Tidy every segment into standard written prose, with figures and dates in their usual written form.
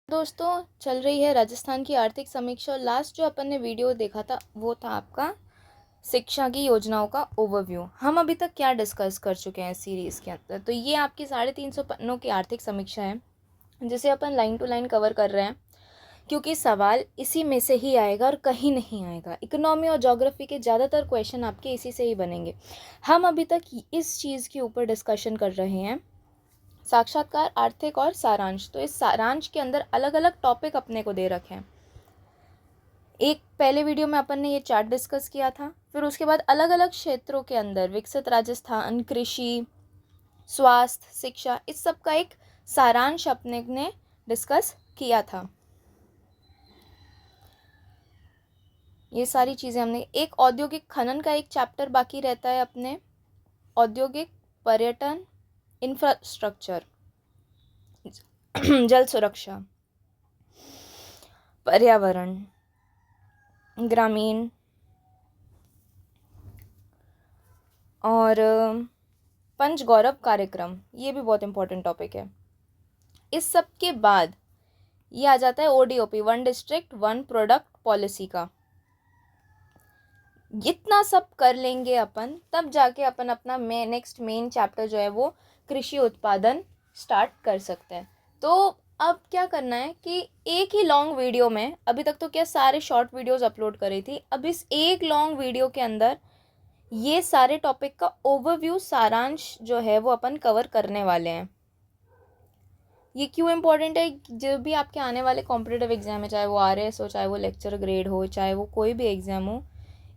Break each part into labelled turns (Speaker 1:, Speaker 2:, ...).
Speaker 1: दोस्तों, चल रही है राजस्थान की आर्थिक समीक्षा और लास्ट जो अपन ने वीडियो देखा था वो था आपका शिक्षा की योजनाओं का ओवरव्यू। हम अभी तक क्या डिस्कस कर चुके हैं इस सीरीज़ के अंदर। तो ये आपकी 350 पन्नों की आर्थिक समीक्षा है जिसे अपन लाइन टू लाइन कवर कर रहे हैं, क्योंकि सवाल इसी में से ही आएगा और कहीं नहीं आएगा। इकोनॉमी और ज्योग्राफी के ज़्यादातर क्वेश्चन आपके इसी से ही बनेंगे। हम अभी तक इस चीज़ के ऊपर डिस्कशन कर रहे हैं, साक्षात्कार, आर्थिक और सारांश। तो इस सारांश के अंदर अलग अलग टॉपिक अपने को दे रखे हैं। एक पहले वीडियो में अपन ने ये चार्ट डिस्कस किया था, फिर उसके बाद अलग अलग क्षेत्रों के अंदर विकसित राजस्थान, कृषि, स्वास्थ्य, शिक्षा, इस सब का एक सारांश अपने ने डिस्कस किया था। ये सारी चीज़ें हमने एक औद्योगिक खनन का एक चैप्टर बाकी रहता है अपने, औद्योगिक पर्यटन, इंफ्रास्ट्रक्चर, जल सुरक्षा, पर्यावरण, ग्रामीण और पंच गौरव कार्यक्रम, ये भी बहुत इंपॉर्टेंट टॉपिक है। इस सब के बाद ये आ जाता है ODOP, one district one product policy का। इतना सब कर लेंगे अपन, तब जाके अपन अपना नेक्स्ट मेन चैप्टर जो है वो कृषि उत्पादन स्टार्ट कर सकते हैं। तो अब क्या करना है कि एक ही लॉन्ग वीडियो में, अभी तक तो क्या सारे शॉर्ट वीडियोस अपलोड करी थी, अब इस एक लॉन्ग वीडियो के अंदर ये सारे टॉपिक का ओवरव्यू, सारांश जो है वो अपन कवर करने वाले हैं। ये क्यों इम्पोर्टेंट है? जब भी आपके आने वाले कॉम्पिटिटिव एग्जाम है, चाहे वो RS हो, चाहे वो लेक्चर ग्रेड हो, चाहे वो कोई भी एग्जाम हो,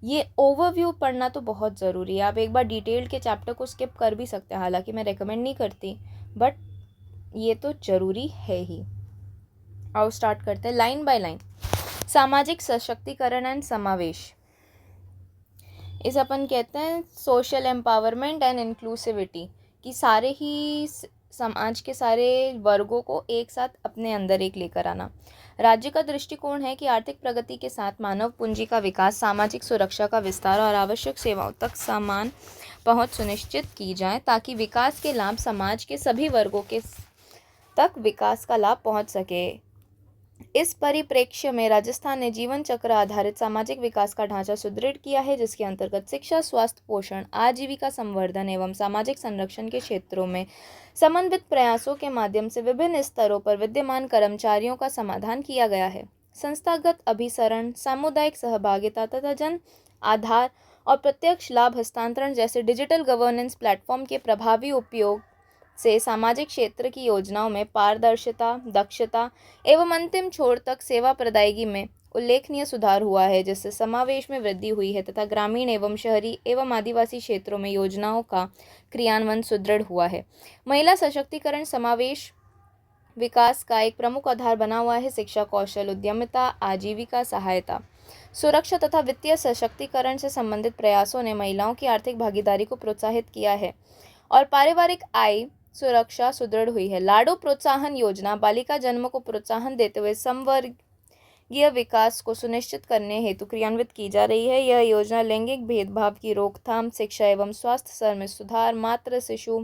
Speaker 1: ये ओवरव्यू पढ़ना तो बहुत ज़रूरी है। आप एक बार डिटेल्ड के चैप्टर को स्किप कर भी सकते हैं, हालांकि मैं रेकमेंड नहीं करती, बट ये तो ज़रूरी है ही। आओ स्टार्ट करते हैं लाइन बाय लाइन। सामाजिक सशक्तिकरण एंड समावेश, इस अपन कहते हैं सोशल एम्पावरमेंट एंड इंक्लूसिविटी, कि सारे ही समाज के सारे वर्गों को एक साथ अपने अंदर एक लेकर आना। राज्य का दृष्टिकोण है कि आर्थिक प्रगति के साथ मानव पूंजी का विकास, सामाजिक सुरक्षा का विस्तार और आवश्यक सेवाओं तक समान पहुंच सुनिश्चित की जाए, ताकि विकास के लाभ समाज के सभी वर्गों के तक विकास का लाभ पहुंच सके। इस परिप्रेक्ष्य में राजस्थान ने जीवन चक्र आधारित सामाजिक विकास का ढांचा सुदृढ़ किया है, जिसके अंतर्गत शिक्षा, स्वास्थ्य, पोषण, आजीविका संवर्धन एवं सामाजिक संरक्षण के क्षेत्रों में समन्वित प्रयासों के माध्यम से विभिन्न स्तरों पर विद्यमान कर्मचारियों का समाधान किया गया है। संस्थागत अभिसरण, सामुदायिक सहभागिता तथा जन आधार और प्रत्यक्ष लाभ हस्तांतरण जैसे डिजिटल गवर्नेंस प्लेटफॉर्म के प्रभावी उपयोग से सामाजिक क्षेत्र की योजनाओं में पारदर्शिता, दक्षता एवं अंतिम छोर तक सेवा प्रदायगी में उल्लेखनीय सुधार हुआ है, जिससे समावेश में वृद्धि हुई है तथा ग्रामीण एवं शहरी एवं आदिवासी क्षेत्रों में योजनाओं का क्रियान्वयन सुदृढ़ हुआ है। महिला सशक्तिकरण समावेश विकास का एक प्रमुख आधार बना हुआ है। शिक्षा, कौशल, उद्यमिता, आजीविका सहायता, सुरक्षा तथा वित्तीय सशक्तिकरण से संबंधित प्रयासों ने महिलाओं की आर्थिक भागीदारी को प्रोत्साहित किया है और पारिवारिक आय सुरक्षा सुदृढ़ हुई है। लाडो प्रोत्साहन योजना बालिका जन्म को प्रोत्साहन देते हुए समवर्गीय विकास को सुनिश्चित करने हेतु क्रियान्वित की जा रही है। यह योजना लैंगिक भेदभाव की रोकथाम, शिक्षा एवं स्वास्थ्य स्तर में सुधार, मातृ शिशु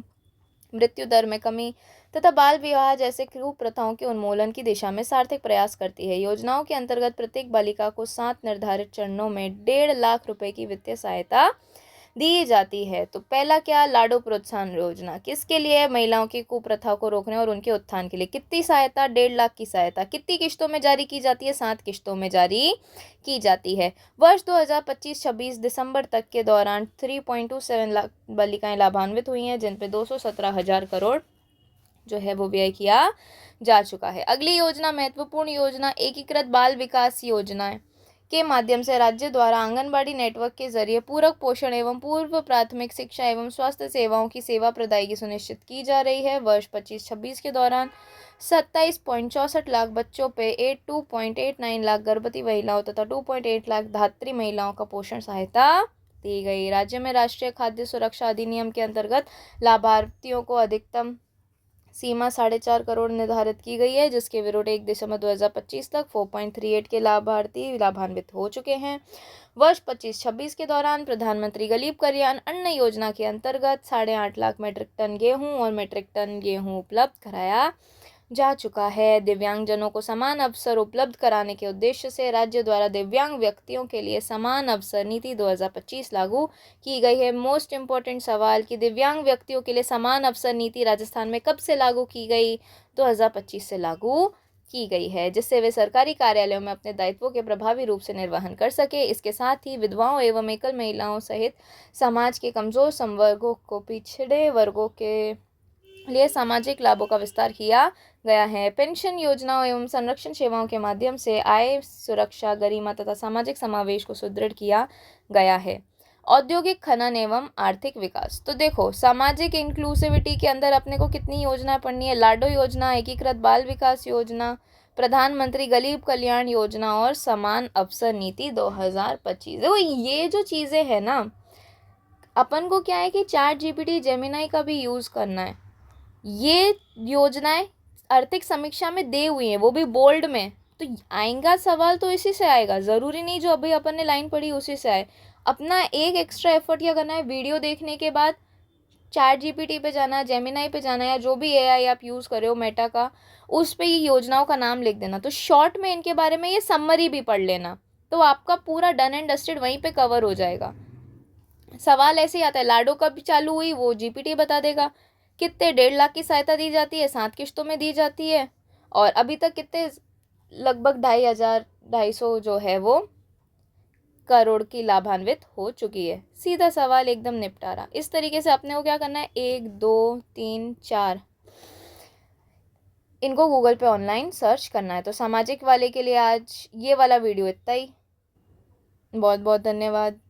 Speaker 1: मृत्यु दर में कमी तथा बाल विवाह जैसे कुप्रथाओं के उन्मूलन की दिशा में सार्थक प्रयास करती है। योजनाओं के अंतर्गत प्रत्येक बालिका को 7 निर्धारित चरणों में 1.5 लाख रुपए की वित्तीय सहायता दी जाती है। तो पहला क्या? लाडो प्रोत्साहन योजना किसके लिए है? महिलाओं की कुप्रथा को रोकने और उनके उत्थान के लिए। कितनी सहायता? 1.5 लाख की सहायता। कितनी किश्तों में जारी की जाती है? 7 किश्तों में जारी की जाती है। वर्ष 2025-26 दिसंबर तक के दौरान 3.27 लाख बालिकाएं लाभान्वित हुई हैं, जिन पे 217,000 करोड़ जो है वो व्यय किया जा चुका है। अगली योजना, महत्वपूर्ण योजना, एकीकृत बाल विकास योजना के माध्यम से राज्य द्वारा आंगनबाड़ी नेटवर्क के जरिए पूरक पोषण एवं पूर्व प्राथमिक शिक्षा एवं स्वास्थ्य सेवाओं की सेवा प्रदायगी सुनिश्चित की जा रही है। वर्ष 25-26 के दौरान 27.64 लाख बच्चों पे 2.89 लाख गर्भवती महिलाओं तथा 2.8 लाख धात्री महिलाओं का पोषण सहायता दी गई। राज्य में राष्ट्रीय खाद्य सुरक्षा अधिनियम के अंतर्गत लाभार्थियों को अधिकतम सीमा 4.5 करोड़ निर्धारित की गई है, जिसके विरुद्ध 1 दिसंबर 2025 तक 4.38 के लाभार्थी लाभान्वित हो चुके हैं। वर्ष 25-26 के दौरान प्रधानमंत्री गरीब कल्याण अन्न योजना के अंतर्गत 8.5 लाख मेट्रिक टन गेहूं और मेट्रिक टन गेहूं उपलब्ध कराया जा चुका है। दिव्यांगजनों को समान अवसर उपलब्ध कराने के उद्देश्य से राज्य द्वारा दिव्यांग व्यक्तियों के लिए समान अवसर नीति 2025 लागू की गई है। मोस्ट इम्पोर्टेंट सवाल कि दिव्यांग व्यक्तियों के लिए समान अवसर नीति राजस्थान में कब से लागू की गई? 2025 से लागू की गई है, जिससे वे सरकारी कार्यालयों में अपने दायित्वों के प्रभावी रूप से निर्वहन कर सके। इसके साथ ही विधवाओं एवं एकल महिलाओं सहित समाज के कमजोर संवर्गों को पिछड़े वर्गों के लिए सामाजिक लाभों का विस्तार किया गया है। पेंशन योजनाओं एवं संरक्षण सेवाओं के माध्यम से आय सुरक्षा, गरिमा तथा सामाजिक समावेश को सुदृढ़ किया गया है। औद्योगिक खनन एवं आर्थिक विकास। तो देखो, सामाजिक इंक्लूसिविटी के अंदर अपने को कितनी योजनाएं पढ़नी है? लाडो योजना, एकीकृत बाल विकास योजना, प्रधानमंत्री गरीब कल्याण योजना और समान अवसर नीति 2025। देखो ये जो चीज़ें हैं ना, अपन को क्या है कि चैट जीपीटी, जेमिनाई का भी यूज़ करना है। ये योजनाएं आर्थिक समीक्षा में दे हुई हैं, वो भी बोल्ड में। तो आएगा सवाल तो इसी से आएगा, ज़रूरी नहीं जो अभी अपन ने लाइन पढ़ी उसी से आए। अपना एक एक्स्ट्रा एफर्ट क्या करना है, वीडियो देखने के बाद चैट जीपीटी पे जाना, जेमिनाई पे जाना, या जो भी एआई आप यूज़ कर रहे हो मेटा का, उस पे ये योजनाओं का नाम लिख देना। तो शॉर्ट में इनके बारे में ये समरी भी पढ़ लेना, तो आपका पूरा डन एंड डस्टेड वहीं पे कवर हो जाएगा। सवाल ऐसे ही आता है, लाडो कब चालू हुई, वो जीपीटी बता देगा। कितने 1.5 लाख की सहायता दी जाती है, 7 किश्तों में दी जाती है, और अभी तक कितने, लगभग 2,500 जो है वो करोड़ की लाभान्वित हो चुकी है। सीधा सवाल, एकदम निपटारा। इस तरीके से अपने को क्या करना है, 1 2 3 4 इनको गूगल पे ऑनलाइन सर्च करना है। तो सामाजिक वाले के लिए आज ये वाला वीडियो इतना ही। बहुत बहुत धन्यवाद।